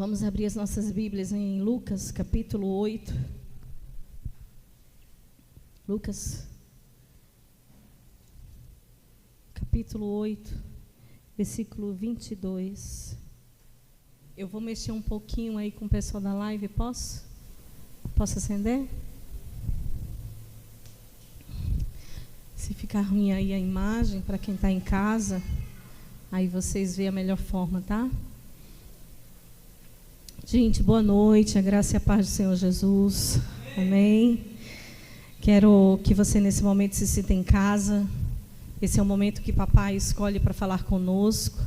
Vamos abrir as nossas Bíblias em Lucas, capítulo 8. Lucas, capítulo 8, versículo 22. Eu vou mexer um pouquinho aí com o pessoal da live, posso? Posso acender? Se ficar ruim aí a imagem, para quem está em casa, aí vocês veem a melhor forma, tá? Gente, boa noite, a graça e a paz do Senhor Jesus. Amém. Quero que você nesse momento se sinta em casa. Esse é o momento que papai escolhe para falar conosco.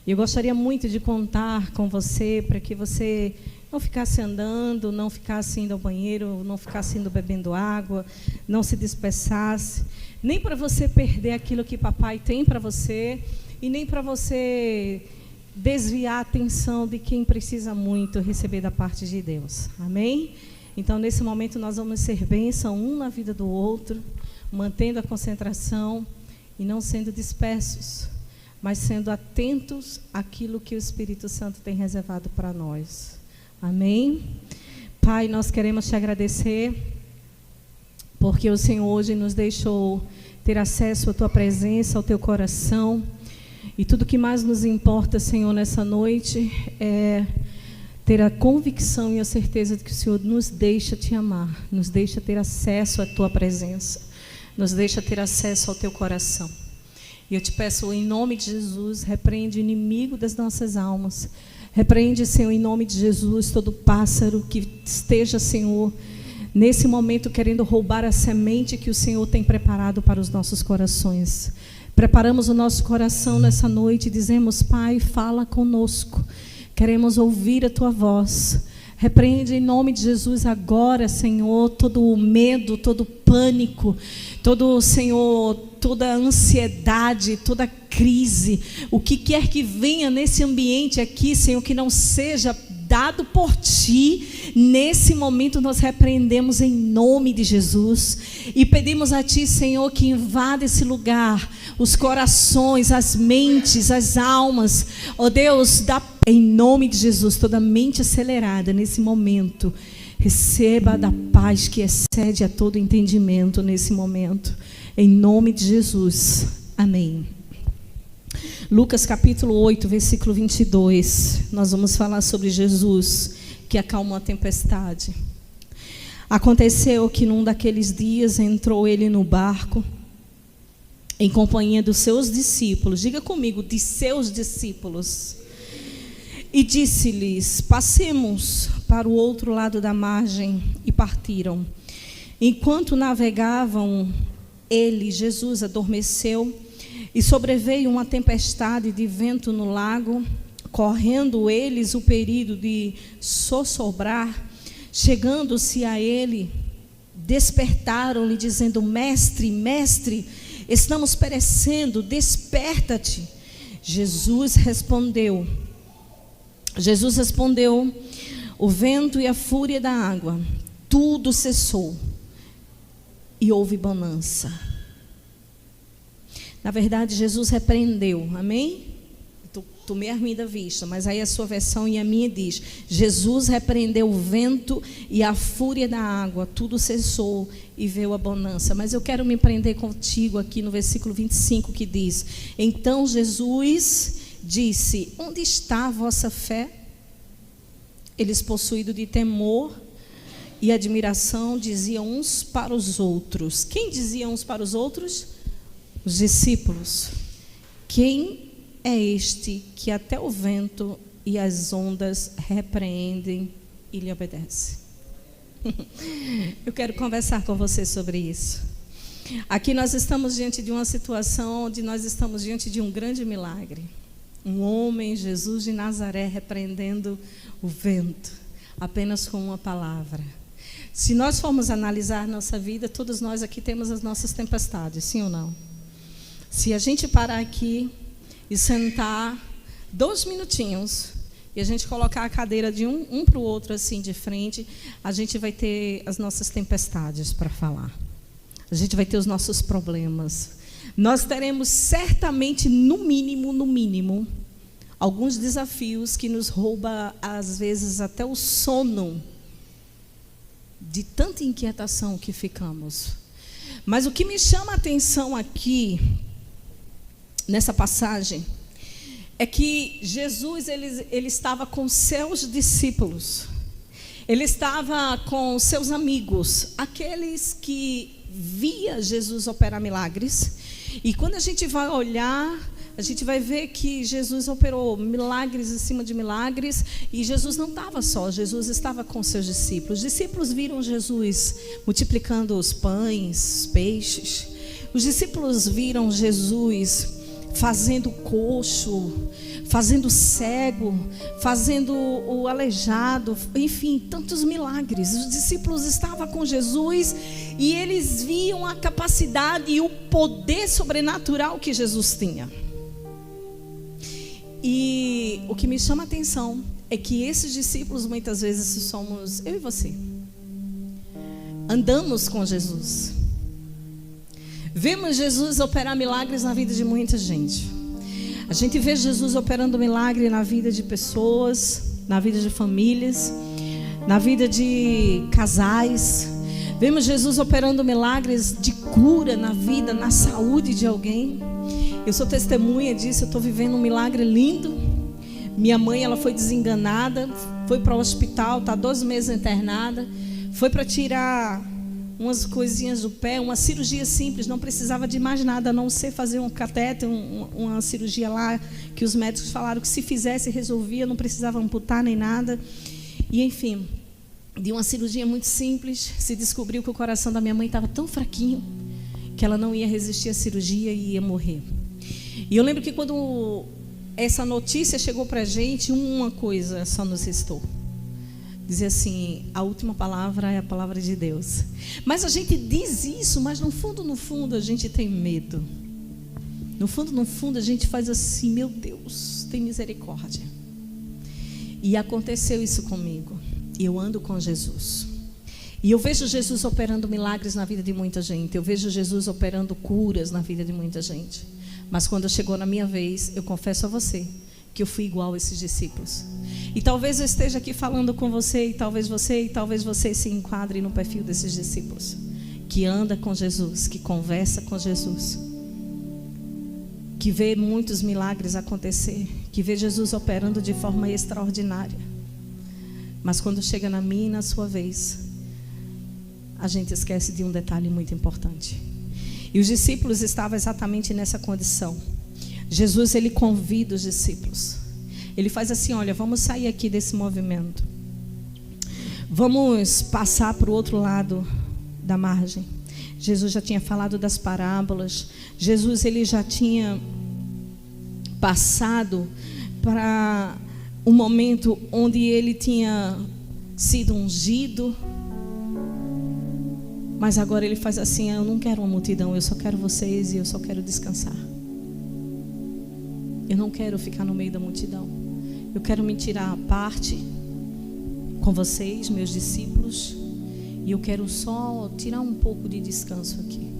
E eu gostaria muito de contar com você para que você não ficasse andando, não ficasse indo ao banheiro, não ficasse indo bebendo água, não se dispersasse, nem para você perder aquilo que papai tem para você e nem para você desviar a atenção de quem precisa muito receber da parte de Deus. Amém? Então, nesse momento, nós vamos ser bênção um na vida do outro, mantendo a concentração e não sendo dispersos, mas sendo atentos àquilo que o Espírito Santo tem reservado para nós. Amém? Pai, nós queremos te agradecer, porque o Senhor hoje nos deixou ter acesso à tua presença, ao teu coração. E tudo que mais nos importa, Senhor, nessa noite é ter a convicção e a certeza de que o Senhor nos deixa te amar, nos deixa ter acesso à tua presença, nos deixa ter acesso ao teu coração. E eu te peço, em nome de Jesus, repreende o inimigo das nossas almas. Repreende, Senhor, em nome de Jesus, todo pássaro que esteja, Senhor, nesse momento querendo roubar a semente que o Senhor tem preparado para os nossos corações. Preparamos o nosso coração nessa noite e dizemos: Pai, fala conosco. Queremos ouvir a tua voz. Repreende em nome de Jesus agora, Senhor, todo o medo, todo o pânico, Senhor, toda a ansiedade, toda a crise. O que quer que venha nesse ambiente aqui, Senhor, que não seja dado por ti, nesse momento nós repreendemos em nome de Jesus e pedimos a ti, Senhor, que invada esse lugar, os corações, as mentes, as almas, ó Deus, em nome de Jesus, toda mente acelerada nesse momento, receba da paz que excede a todo entendimento nesse momento, em nome de Jesus, amém. Lucas capítulo 8, versículo 22, nós vamos falar sobre Jesus que acalmou a tempestade. Aconteceu que num daqueles dias entrou ele no barco, em companhia dos seus discípulos, diga comigo, de seus discípulos, e disse-lhes: passemos para o outro lado da margem, e partiram. Enquanto navegavam, Jesus adormeceu, e sobreveio uma tempestade de vento no lago. Correndo eles o perigo de sossobrar, chegando-se a ele, despertaram-lhe, dizendo: Mestre, mestre, estamos perecendo, desperta-te. Jesus respondeu, o vento e a fúria da água, tudo cessou, e houve bonança. Na verdade, Jesus repreendeu, amém? Tomei a ruim da vista, mas aí a sua versão e a minha diz: Jesus repreendeu o vento e a fúria da água, tudo cessou e veio a bonança. Mas eu quero me prender contigo aqui no versículo 25, que diz: então Jesus disse: onde está a vossa fé? Eles, possuídos de temor e admiração, diziam uns para os outros. Quem dizia uns para os outros? Os discípulos. Quem é este que até o vento e as ondas repreendem e lhe obedecem? Eu quero conversar com você sobre isso. Aqui nós estamos diante de uma situação onde nós estamos diante de um grande milagre. Um homem, Jesus de Nazaré, repreendendo o vento, apenas com uma palavra. Se nós formos analisar nossa vida, todos nós aqui temos as nossas tempestades, sim ou não? Se a gente parar aqui e sentar 2 minutinhos e a gente colocar a cadeira de um para o outro assim de frente, a gente vai ter as nossas tempestades para falar. A gente vai ter os nossos problemas. Nós teremos certamente, no mínimo, alguns desafios que nos roubam, às vezes, até o sono, de tanta inquietação que ficamos. Mas o que me chama a atenção aqui, nessa passagem, é que Jesus ele estava com seus discípulos, ele estava com seus amigos, aqueles que via Jesus operar milagres. E quando a gente vai olhar, a gente vai ver que Jesus operou milagres em cima de milagres, e Jesus não estava só, Jesus estava com seus discípulos. Os discípulos viram Jesus multiplicando os pães, os peixes. Os discípulos viram Jesus fazendo coxo, fazendo cego, fazendo o aleijado, enfim, tantos milagres. Os discípulos estavam com Jesus e eles viam a capacidade e o poder sobrenatural que Jesus tinha. E o que me chama a atenção é que esses discípulos, muitas vezes, somos eu e você. Andamos com Jesus. Vemos Jesus operar milagres na vida de muita gente. A gente vê Jesus operando milagre na vida de pessoas, na vida de famílias, na vida de casais. Vemos Jesus operando milagres de cura na vida, na saúde de alguém. Eu sou testemunha disso, eu estou vivendo um milagre lindo. Minha mãe, ela foi desenganada, foi para o hospital, está 12 meses internada, foi para tirar umas coisinhas do pé, uma cirurgia simples, não precisava de mais nada, a não ser fazer um catéter, uma cirurgia lá, que os médicos falaram que se fizesse resolvia, não precisava amputar nem nada. E enfim, de uma cirurgia muito simples, se descobriu que o coração da minha mãe estava tão fraquinho, que ela não ia resistir à cirurgia e ia morrer. E eu lembro que quando essa notícia chegou para a gente, uma coisa só nos restou. Dizer assim, a última palavra é a palavra de Deus. Mas a gente diz isso, mas no fundo a gente tem medo. No fundo a gente faz assim, meu Deus, tem misericórdia. E aconteceu isso comigo. E eu ando com Jesus. E eu vejo Jesus operando milagres na vida de muita gente. Eu vejo Jesus operando curas na vida de muita gente. Mas quando chegou na minha vez, eu confesso a você que eu fui igual a esses discípulos. E talvez eu esteja aqui falando com você, e talvez você se enquadre no perfil desses discípulos, que anda com Jesus, que conversa com Jesus, que vê muitos milagres acontecer, que vê Jesus operando de forma extraordinária. Mas quando chega na minha e na sua vez, a gente esquece de um detalhe muito importante. E os discípulos estavam exatamente nessa condição. Jesus, ele convida os discípulos. Ele faz assim, olha, vamos sair aqui desse movimento. Vamos passar para o outro lado da margem. Jesus já tinha falado das parábolas. Jesus, ele já tinha passado para um momento onde ele tinha sido ungido. Mas agora ele faz assim, eu não quero uma multidão, eu só quero vocês e eu só quero descansar. Eu não quero ficar no meio da multidão. Eu quero me tirar à parte com vocês, meus discípulos, e eu quero só tirar um pouco de descanso aqui.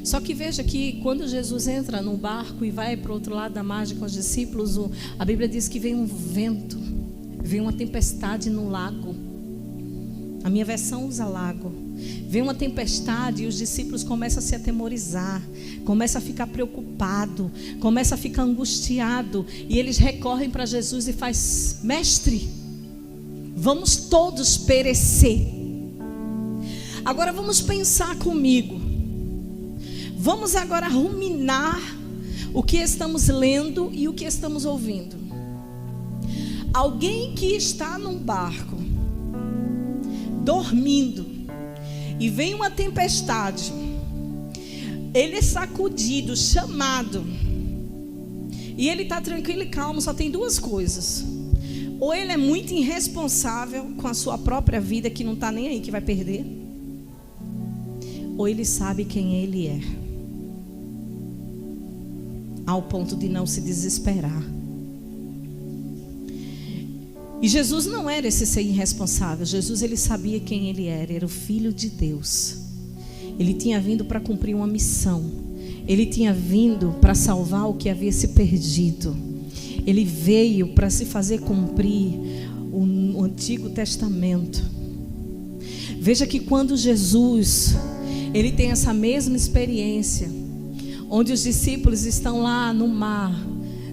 Só que veja que quando Jesus entra no barco e vai para o outro lado da margem com os discípulos, a Bíblia diz que vem um vento, vem uma tempestade no lago. A minha versão usa lago. Vem uma tempestade e os discípulos começam a se atemorizar, começam a ficar preocupados, começam a ficar angustiados. E eles recorrem para Jesus e fazem, mestre, vamos todos perecer. Agora vamos pensar comigo. Vamos agora ruminar o que estamos lendo e o que estamos ouvindo. Alguém que está num barco, dormindo, e vem uma tempestade, ele é sacudido, chamado, e ele está tranquilo e calmo. Só tem duas coisas: ou ele é muito irresponsável com a sua própria vida, que não está nem aí, que vai perder, ou ele sabe quem ele é, ao ponto de não se desesperar. E Jesus não era esse ser irresponsável. Jesus, ele sabia quem ele era o Filho de Deus. Ele tinha vindo para cumprir uma missão. Ele tinha vindo para salvar o que havia se perdido. ele veio para se fazer cumprir o Antigo Testamento. Veja que quando Jesus, ele tem essa mesma experiência, onde os discípulos estão lá no mar,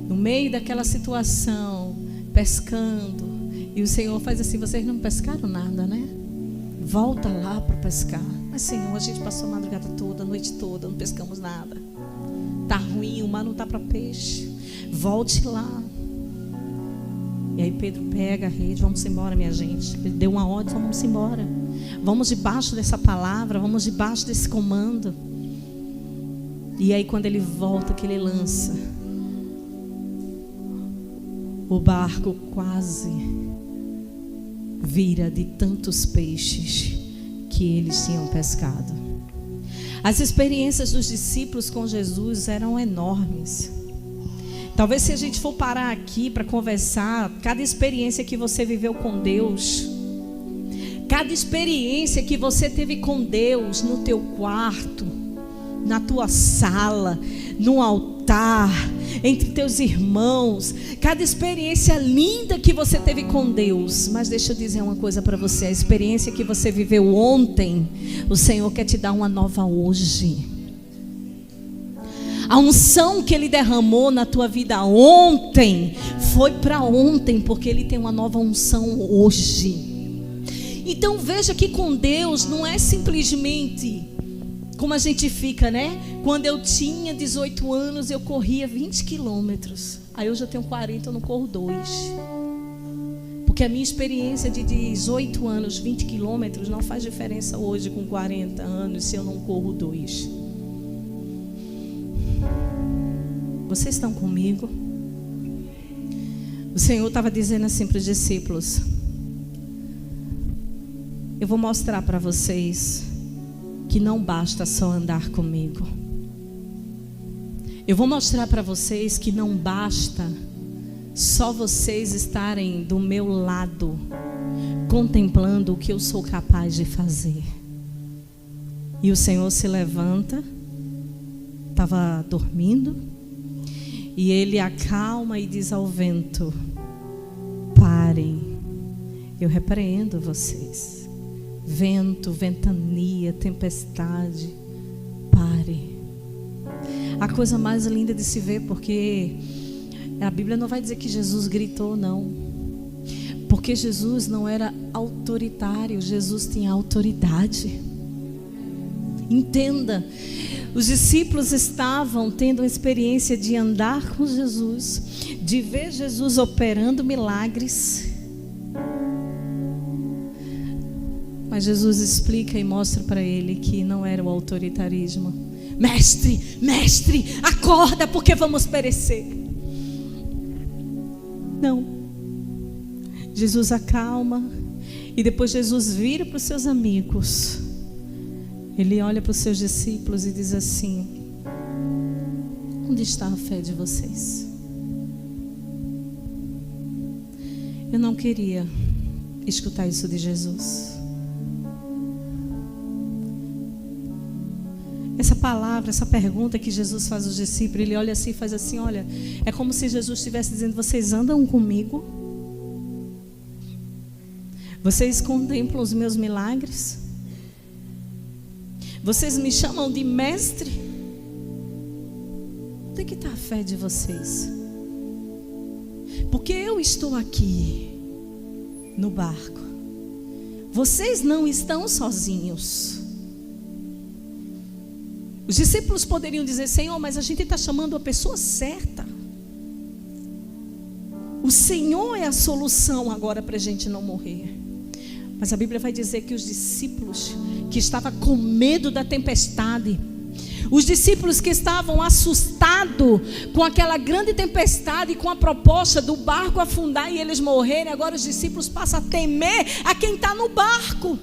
no meio daquela situação, pescando, e o Senhor faz assim: vocês não pescaram nada, né? Volta lá para pescar. Mas Senhor, a gente passou a madrugada toda, a noite toda, não pescamos nada. Tá ruim, o mar não tá para peixe. Volte lá. E aí Pedro pega a rede: vamos embora, minha gente. Ele deu uma ordem: vamos embora. Vamos debaixo dessa palavra, vamos debaixo desse comando. E aí quando ele volta, que ele lança, o barco quase vira de tantos peixes que eles tinham pescado. As experiências dos discípulos com Jesus eram enormes. Talvez, se a gente for parar aqui para conversar, cada experiência que você viveu com Deus, cada experiência que você teve com Deus no teu quarto, na tua sala, no altar, entre teus irmãos, cada experiência linda que você teve com Deus. Mas deixa eu dizer uma coisa para você: a experiência que você viveu ontem, o Senhor quer te dar uma nova hoje. A unção que Ele derramou na tua vida ontem foi para ontem, porque Ele tem uma nova unção hoje. Então veja que com Deus não é simplesmente como a gente fica, né? Quando eu tinha 18 anos, eu corria 20 quilômetros. Aí hoje eu tenho 40, eu não corro 2. Porque a minha experiência de 18 anos, 20 quilômetros, não faz diferença hoje com 40 anos se eu não corro 2. Vocês estão comigo? O Senhor estava dizendo assim para os discípulos: eu vou mostrar para vocês que não basta só andar comigo. Eu vou mostrar para vocês que não basta só vocês estarem do meu lado, contemplando o que eu sou capaz de fazer. E o Senhor se levanta, estava dormindo, e Ele acalma e diz ao vento: parem, eu repreendo vocês. Vento, ventania, tempestade, pare. A coisa mais linda de se ver, porque a Bíblia não vai dizer que Jesus gritou, não. Porque Jesus não era autoritário, Jesus tinha autoridade. Entenda, os discípulos estavam tendo a experiência de andar com Jesus, de ver Jesus operando milagres. Mas Jesus explica e mostra para ele que não era o autoritarismo. Mestre, mestre, acorda, porque vamos perecer. Não. Jesus acalma, e depois Jesus vira para os seus amigos. Ele olha para os seus discípulos e diz assim: onde está a fé de vocês? Eu não queria escutar isso de Jesus. Essa palavra, essa pergunta que Jesus faz aos discípulos, Ele olha assim e faz assim: olha, é como se Jesus estivesse dizendo: vocês andam comigo? Vocês contemplam os meus milagres? Vocês me chamam de mestre? Onde é que está a fé de vocês? Porque eu estou aqui no barco. Vocês não estão sozinhos. Os discípulos poderiam dizer: Senhor, mas a gente está chamando a pessoa certa. O Senhor é a solução agora para a gente não morrer. Mas a Bíblia vai dizer que os discípulos que estavam com medo da tempestade, os discípulos que estavam assustados com aquela grande tempestade, com a proposta do barco afundar e eles morrerem, agora os discípulos passam a temer a quem está no barco.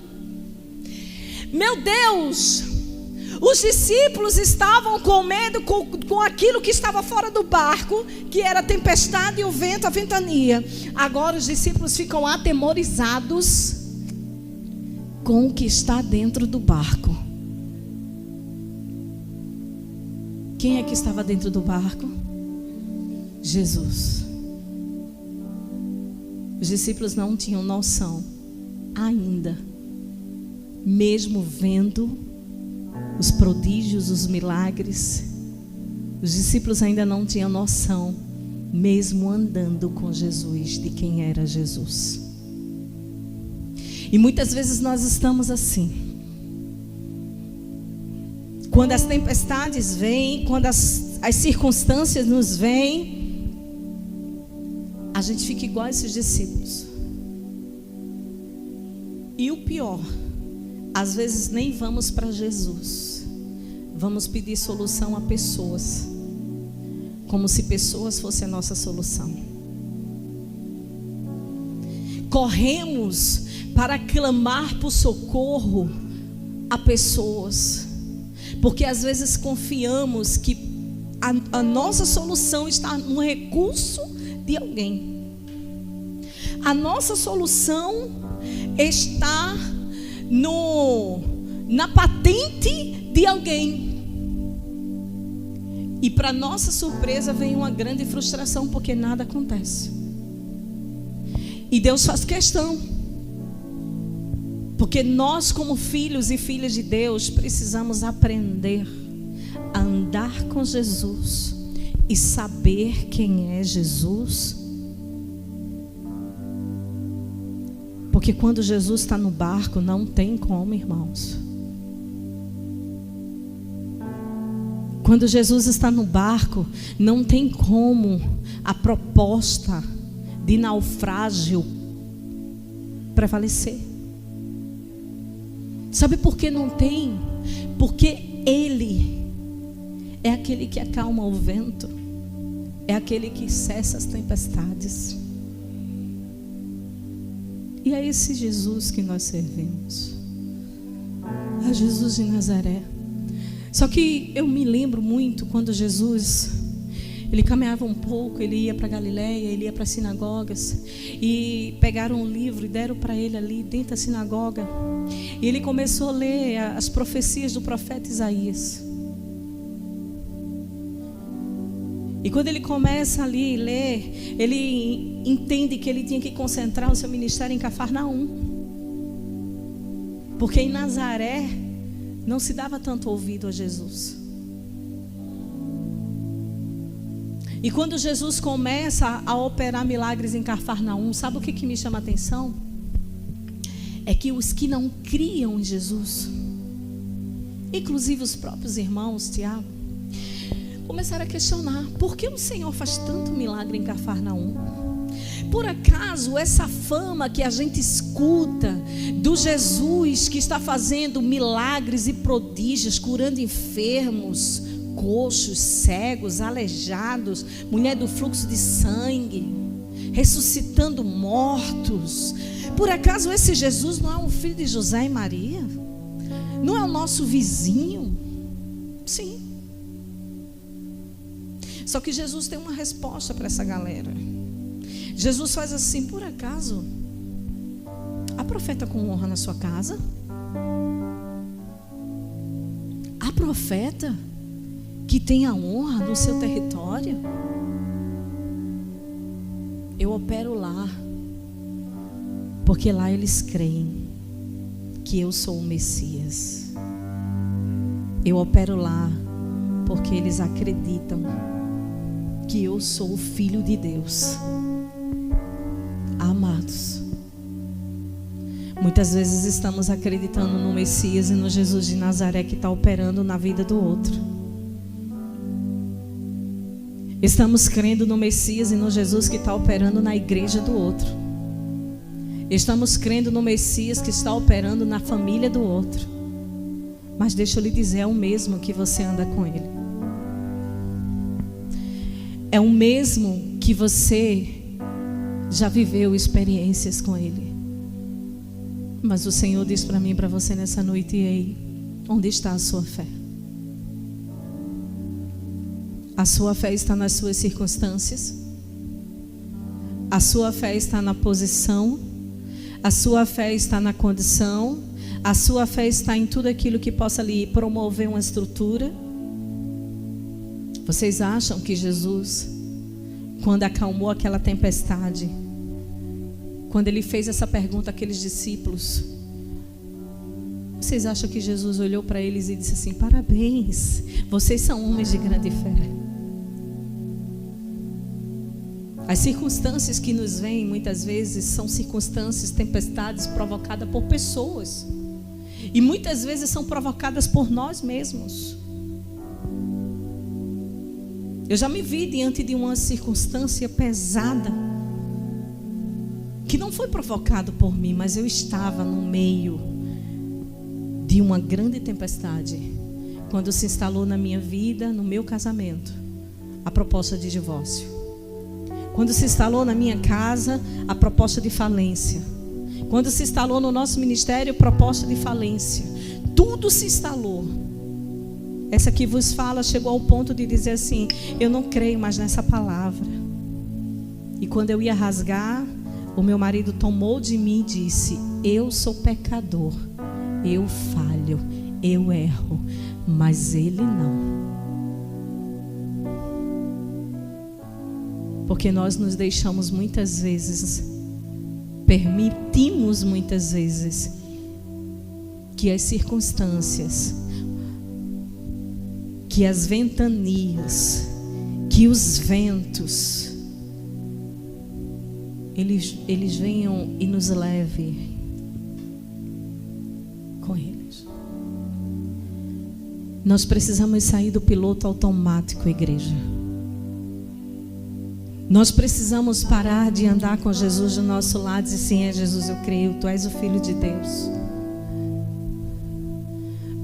Meu Deus! Os discípulos estavam com medo com aquilo que estava fora do barco, que era a tempestade e o vento, a ventania. Agora os discípulos ficam atemorizados com o que está dentro do barco. Quem é que estava dentro do barco? Jesus. Os discípulos não tinham noção ainda, mesmo vendo os prodígios, os milagres, os discípulos ainda não tinham noção, mesmo andando com Jesus, de quem era Jesus. E muitas vezes nós estamos assim. Quando as tempestades vêm, quando as circunstâncias nos vêm, a gente fica igual a esses discípulos. E o pior, às vezes nem vamos para Jesus, vamos pedir solução a pessoas, como se pessoas fossem a nossa solução. Corremos para clamar por socorro a pessoas, porque às vezes confiamos que a nossa solução está no recurso de alguém. A nossa solução está na patente de alguém. E para nossa surpresa vem uma grande frustração, porque nada acontece. E Deus faz questão, porque nós, como filhos e filhas de Deus, precisamos aprender a andar com Jesus e saber quem é Jesus. Porque quando Jesus está no barco, não tem como, irmãos. Quando Jesus está no barco, não tem como a proposta de naufrágio prevalecer. Sabe por que não tem? Porque Ele é aquele que acalma o vento, é aquele que cessa as tempestades. E é esse Jesus que nós servimos, é Jesus de Nazaré. Só que eu me lembro muito quando Jesus, ele caminhava um pouco, ele ia para Galileia, ele ia para as sinagogas, e pegaram um livro e deram para ele ali dentro da sinagoga, e ele começou a ler as profecias do profeta Isaías. E quando ele começa ali a ler, ele entende que ele tinha que concentrar o seu ministério em Cafarnaum, porque em Nazaré não se dava tanto ouvido a Jesus. E quando Jesus começa a operar milagres em Cafarnaum, sabe o que me chama a atenção? É que os que não criam em Jesus, inclusive os próprios irmãos, Tiago, começaram a questionar: por que o Senhor faz tanto milagre em Cafarnaum? Por acaso essa fama que a gente escuta do Jesus que está fazendo milagres e prodígios, curando enfermos, coxos, cegos, aleijados, mulher do fluxo de sangue, ressuscitando mortos, por acaso esse Jesus não é um filho de José e Maria? Não é o nosso vizinho? Sim. Só que Jesus tem uma resposta para essa galera. Jesus faz assim: por acaso há profeta com honra na sua casa? Há profeta que tem a honra no seu território? Eu opero lá, porque lá eles creem que eu sou o Messias. Eu opero lá porque eles acreditam que eu sou o Filho de Deus. Amados, muitas vezes estamos acreditando no Messias e no Jesus de Nazaré que está operando na vida do outro. Estamos crendo no Messias e no Jesus que está operando na igreja do outro. Estamos crendo no Messias que está operando na família do outro. Mas deixa eu lhe dizer, é o mesmo que você anda com Ele. É o mesmo que você já viveu experiências com Ele. Mas o Senhor diz para mim e para você nessa noite: ei, onde está a sua fé? A sua fé está nas suas circunstâncias? A sua fé está na posição? A sua fé está na condição? A sua fé está em tudo aquilo que possa lhe promover uma estrutura? Vocês acham que Jesus, quando acalmou aquela tempestade, quando ele fez essa pergunta àqueles discípulos, vocês acham que Jesus olhou para eles e disse assim: parabéns, vocês são homens de grande fé? As circunstâncias que nos vêm muitas vezes são circunstâncias, tempestades provocadas por pessoas, e muitas vezes são provocadas por nós mesmos. Eu já me vi diante de uma circunstância pesada, que não foi provocado por mim, mas eu estava no meio de uma grande tempestade, quando se instalou na minha vida, no meu casamento, a proposta de divórcio. Quando se instalou na minha casa a proposta de falência. Quando se instalou no nosso ministério a proposta de falência. Tudo se instalou. Essa que vos fala chegou ao ponto de dizer assim: eu não creio mais nessa palavra. E quando eu ia rasgar, o meu marido tomou de mim e disse: eu sou pecador, eu falho, eu erro, mas ele não. Porque nós nos deixamos muitas vezes, permitimos muitas vezes que as circunstâncias, que as ventanias, que os ventos, eles venham e nos levem com eles. Nós precisamos sair do piloto automático, igreja. Nós precisamos parar de andar com Jesus do nosso lado e dizer assim: é Jesus, eu creio, tu és o Filho de Deus.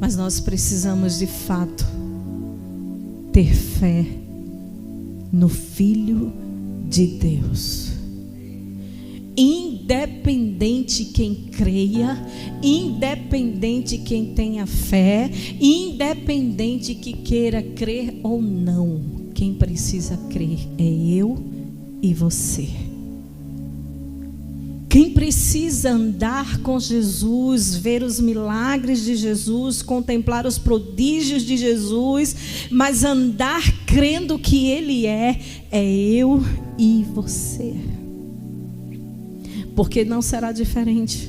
Mas nós precisamos de fato ter fé no Filho de Deus. Independente quem creia, independente quem tenha fé, independente que queira crer ou não, quem precisa crer é eu e você. Quem precisa andar com Jesus, ver os milagres de Jesus, contemplar os prodígios de Jesus, mas andar crendo que Ele é eu e você. Porque não será diferente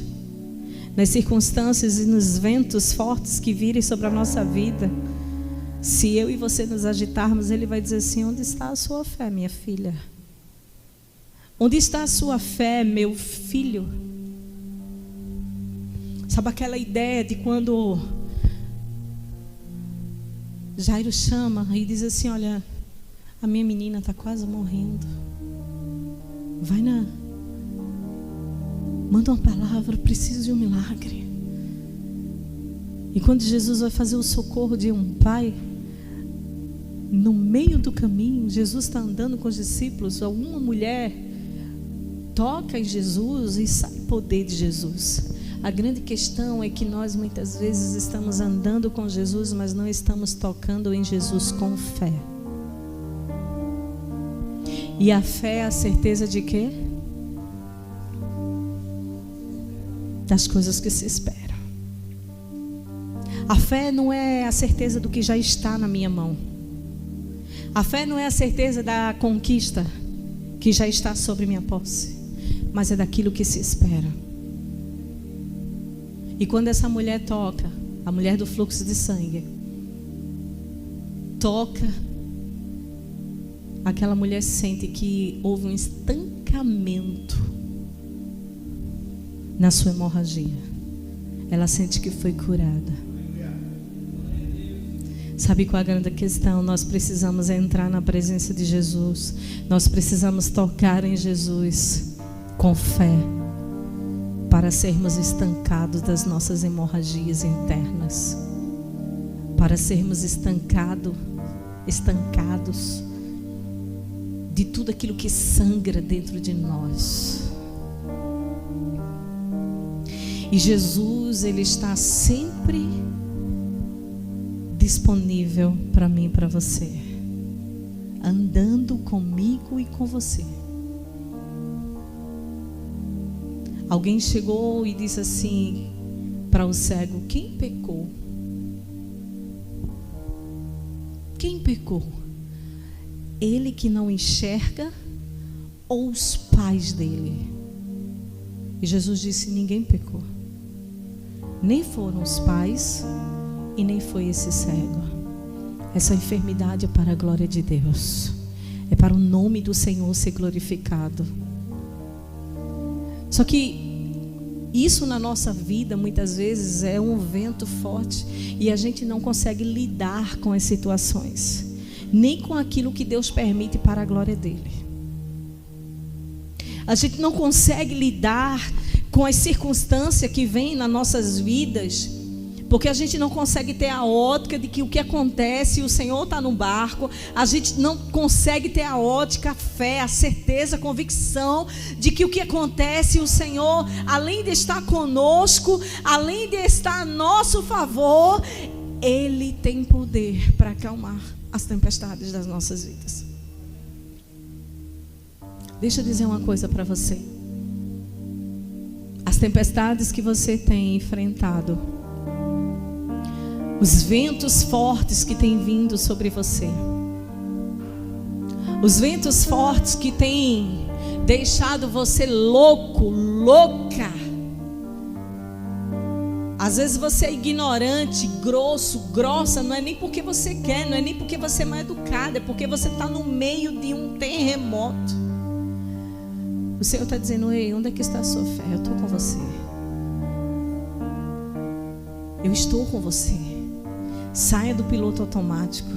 nas circunstâncias e nos ventos fortes que virem sobre a nossa vida. Se eu e você nos agitarmos, Ele vai dizer assim: onde está a sua fé, minha filha? Onde está a sua fé, meu filho? Sabe aquela ideia de quando Jairo chama e diz assim: olha, a minha menina está quase morrendo. Vai manda uma palavra, preciso de um milagre. E quando Jesus vai fazer o socorro de um pai, no meio do caminho, Jesus está andando com os discípulos, alguma mulher toca em Jesus e sai poder de Jesus. A grande questão é que nós muitas vezes estamos andando com Jesus, mas não estamos tocando em Jesus com fé. E a fé é a certeza de quê? Das coisas que se esperam. A fé não é a certeza do que já está na minha mão. A fé não é a certeza da conquista que já está sobre minha posse, mas é daquilo que se espera. E quando essa mulher toca, a mulher do fluxo de sangue, toca, aquela mulher sente que houve um estancamento na sua hemorragia. Ela sente que foi curada. Sabe qual é a grande questão? Nós precisamos entrar na presença de Jesus. Nós precisamos tocar em Jesus com fé, para sermos estancados das nossas hemorragias internas, para sermos estancados de tudo aquilo que sangra dentro de nós. E Jesus, Ele está sempre disponível para mim e para você, andando comigo e com você. Alguém chegou e disse assim para o cego: quem pecou? Quem pecou? Ele que não enxerga ou os pais dele? E Jesus disse: ninguém pecou. Nem foram os pais e nem foi esse cego. Essa enfermidade é para a glória de Deus. É para o nome do Senhor ser glorificado. Só que isso na nossa vida muitas vezes é um vento forte e a gente não consegue lidar com as situações, nem com aquilo que Deus permite para a glória dele. A gente não consegue lidar com as circunstâncias que vêm nas nossas vidas, porque a gente não consegue ter a ótica de que o que acontece, o Senhor está no barco. A gente não consegue ter a ótica, a fé, a certeza, a convicção de que o que acontece, o Senhor, além de estar conosco, além de estar a nosso favor, Ele tem poder para acalmar as tempestades das nossas vidas. Deixa eu dizer uma coisa para você. As tempestades que você tem enfrentado, os ventos fortes que têm vindo sobre você, os ventos fortes que têm deixado você louco, louca. Às vezes você é ignorante, grosso, grossa. Não é nem porque você quer, não é nem porque você é mal educada, é porque você está no meio de um terremoto. O Senhor está dizendo: ei, onde é que está a sua fé? Eu estou com você. Eu estou com você. Saia do piloto automático.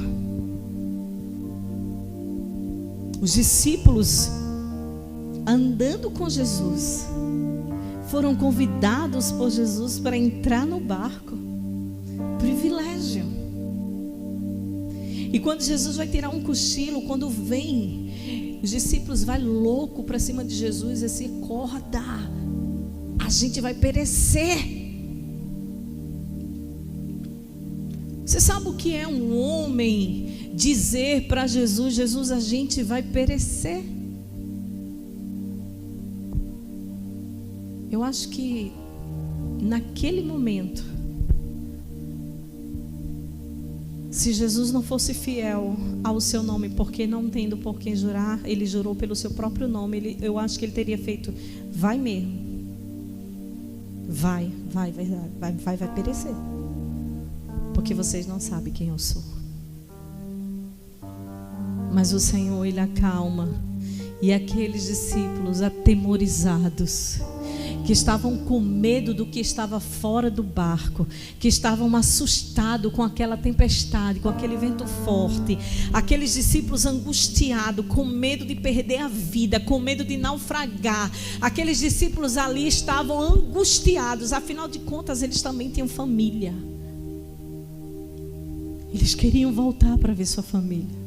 Os discípulos, andando com Jesus, foram convidados por Jesus para entrar no barco. Privilégio. E quando Jesus vai tirar um cochilo, quando vem, os discípulos vão louco para cima de Jesus e assim: acorda, a gente vai perecer. Você sabe o que é um homem dizer para Jesus: Jesus, a gente vai perecer? Eu acho que naquele momento, se Jesus não fosse fiel ao seu nome, porque não tendo por quem jurar, ele jurou pelo seu próprio nome, eu acho que ele teria feito: vai mesmo, vai perecer, porque vocês não sabem quem eu sou. Mas o Senhor, Ele acalma. E aqueles discípulos atemorizados, que estavam com medo do que estava fora do barco, que estavam assustados com aquela tempestade, com aquele vento forte, aqueles discípulos angustiados, com medo de perder a vida, com medo de naufragar, aqueles discípulos ali estavam angustiados. Afinal de contas, eles também tinham família. Eles queriam voltar para ver sua família.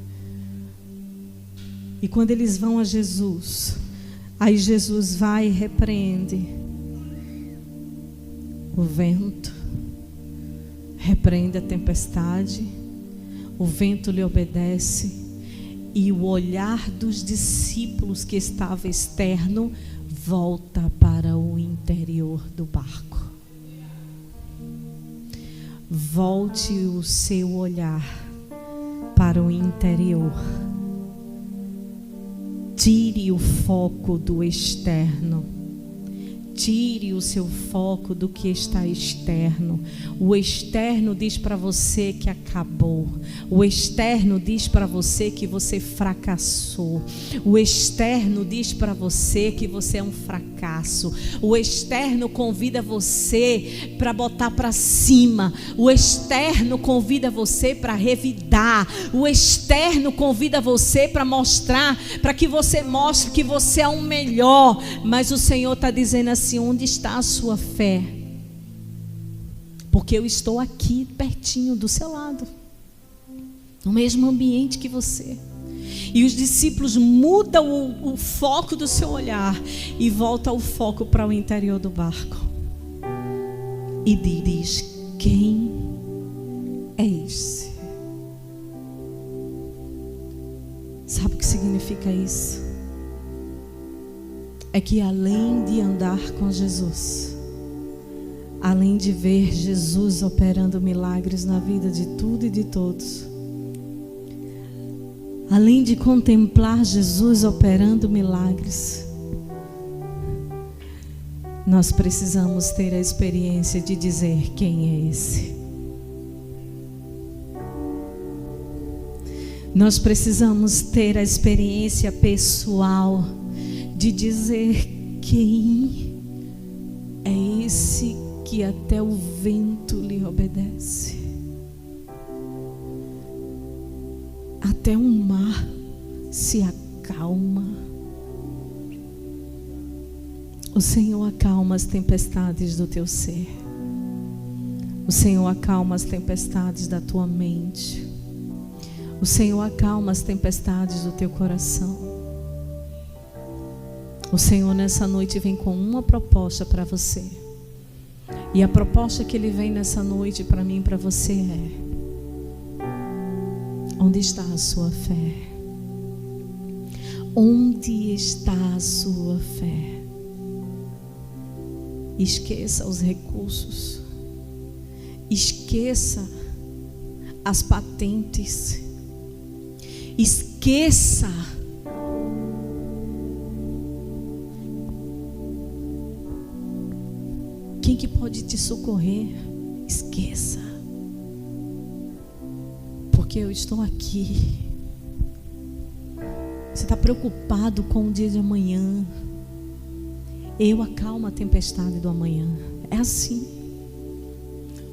E quando eles vão a Jesus, aí Jesus vai e repreende o vento, repreende a tempestade, o vento lhe obedece, e o olhar dos discípulos que estava externo volta para o interior do barco. Volte o seu olhar para o interior. Tire o foco do externo. Tire o seu foco do que está externo. O externo diz para você que acabou. O externo diz para você que você fracassou. O externo diz para você que você é um fracasso. O externo convida você para botar para cima. O externo convida você para revidar. O externo convida você para mostrar, para que você mostre que você é o melhor. Mas o Senhor está dizendo assim: onde está a sua fé? Porque eu estou aqui pertinho do seu lado, no mesmo ambiente que você. E os discípulos mudam o foco do seu olhar e voltam o foco para o interior do barco. E diz: quem é esse? Sabe o que significa isso? É que além de andar com Jesus, além de ver Jesus operando milagres na vida de tudo e de todos, além de contemplar Jesus operando milagres, Nós precisamos ter a experiência de dizer quem é esse. Nós precisamos ter a experiência pessoal de dizer quem é esse que até o vento lhe obedece. Até o mar se acalma. O Senhor acalma as tempestades do teu ser. O Senhor acalma as tempestades da tua mente. O Senhor acalma as tempestades do teu coração. O Senhor nessa noite vem com uma proposta para você. E a proposta que Ele vem nessa noite para mim e para você é: onde está a sua fé? Onde está a sua fé? Esqueça os recursos. Esqueça as patentes. Esqueça quem que pode te socorrer. Esqueça, porque eu estou aqui. Você está preocupado com o dia de amanhã. Eu acalmo a tempestade do amanhã. É assim.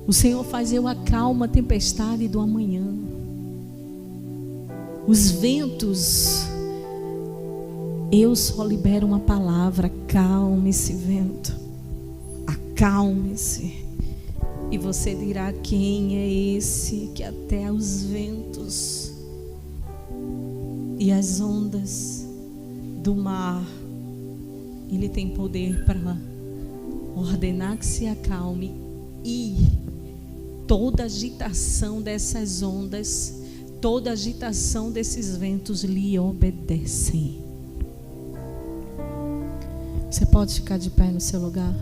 O Senhor faz eu acalmo a tempestade do amanhã. Os ventos, eu só libero uma palavra: acalme-se, vento, acalme-se. E você dirá: quem é esse que até os ventos e as ondas do mar, Ele tem poder para ordenar que se acalme, e toda agitação dessas ondas, toda agitação desses ventos lhe obedecem. Você pode ficar de pé no seu lugar?